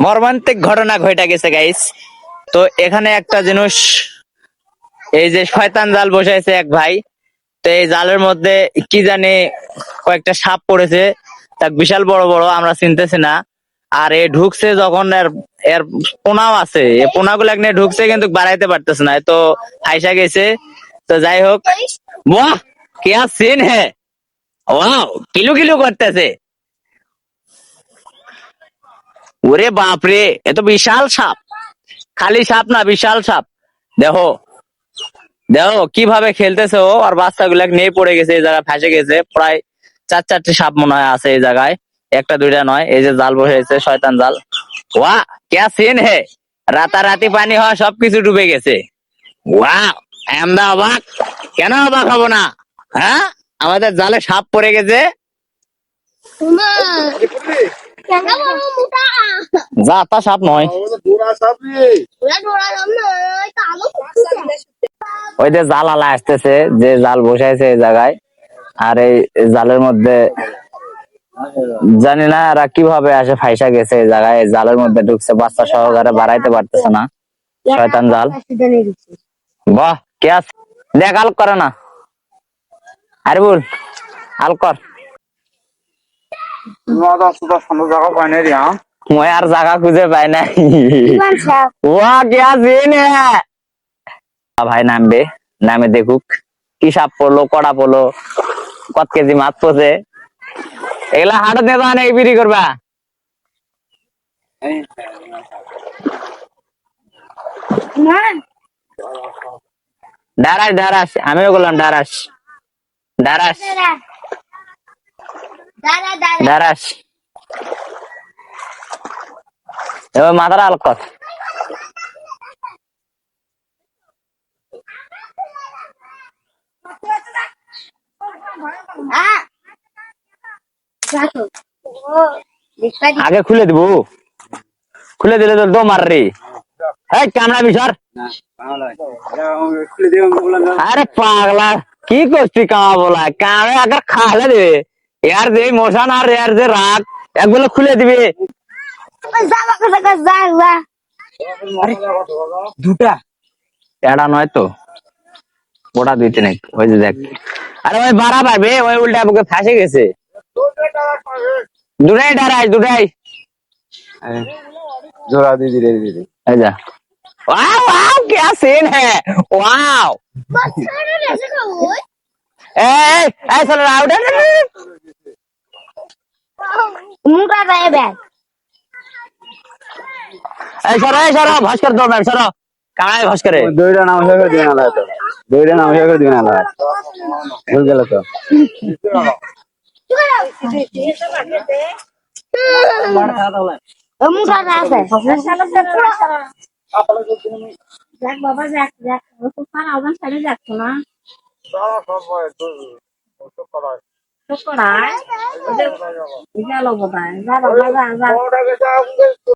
মর্মান্তিক ঘটনা ঘটে গেছে গাইস। তো এখানে একটা জিনিস, এই যে শয়তান জাল বসাইছে এক ভাই, তো এই জালের মধ্যে কি জানি কয়েকটা সাপ পড়েছে, তা বিশাল বড় বড়, আমরা চিনতেছি না। আর এ ঢুকছে যখন এর এর পোনাও আছে, এই পোনাগুলো নিয়ে ঢুকছে কিন্তু বাড়াইতে পারতেছে না, তো ফাইসা গেছে। তো যাই হোক, বাহ क्या सीन है, ওয়াও কিলু কিলু করতেছে। ওরে বাপরে, এ তো বিশাল সাপ, খালি সাপ না বিশাল সাপ। দেখো দেখো কিভাবে খেলতেছে ও, আর বাচ্চাগুলা নিয়ে পড়ে গেছে, এই জায়গায় ফাঁসে গেছে। প্রায় 4-4টি সাপ মনে হয় আছে এই জায়গায়, একটা দুইটা নয়। এই যে জাল বসেছে শয়তান জাল, ওয়া ক্যা সিন হে, রাতারাতি পানি হওয়া সবকিছু ডুবে গেছে। ওয়াও, আমরা অবাক, কেন অবাক হবো না? হ্যাঁ, আমাদের জালে সাপ পড়ে গেছে। যা তা সাপ নয়, ওই যে জাল আলা আসতেছে, যে জাল বসাইছে এই জায়গায়। আর এই জালের মধ্যে জানি না এরা কিভাবে আসে ফাইসা গেছে এই জায়গায়, জালের মধ্যে ঢুকছে, বাচ্চা সহকারে বাড়াইতে পারতেছে না, শয়তান জাল। বাহ কে দেখ, আল করে না, আরে বল আল কর। মই আর জায়গা খুঁজে পাই নাই। ওয়া क्या सीन है, ভাই নামবে, নামে দেখুক কি সাপ পড়লো, কড়া পড়লো, কত কেজি মাছ পড়ছে। এগুলা হাটত নিয়ে যাওয়া নাকি বিক্রি করবা? ডারাস ডারাস, আমিও বললাম ডারাস ডারাস ডারাস। এবার মাথাটা আলোক কর। আগে খুলে দিব, খুলে দিলে তো দো মার রে। কামড়া বিসর, আরে পাগলা কি করছি, কামা বলা কামে আগে খালে দেবে। ইয়ার যে মোশন আর ইয়ার যে রাগ, একগুলো খুলে দিবে। দুটা এটা নয় তো, ওটা দুই তিন, ওই যে দেখ। আরে ওই বাড়া পাবে, ওই উল্টা বুকে ফাঁসে গেছে। দুটাই ডারাই, দুটাই जोड़ा दी धीरे धीरे। जा। वाओ वाओ क्या सीन है, वाओ। ए चल आउट है, मुंडा रहे बैग। सरो भस कर दो मैम, सरो कहाँ है भस करे। दोइरा नाम से कर देना ला, तो दोइरा नाम से कर देना ला, भूल गया तो। मुंडा रहा है। যাক বাবা যাক যাক, তো সারা আওয়াজ ছাড়ে যাচ্ছে না। সারা সব হয় তো করায়, তো করায় ওদের গেল বোধহয়। যা বাবা যা যা।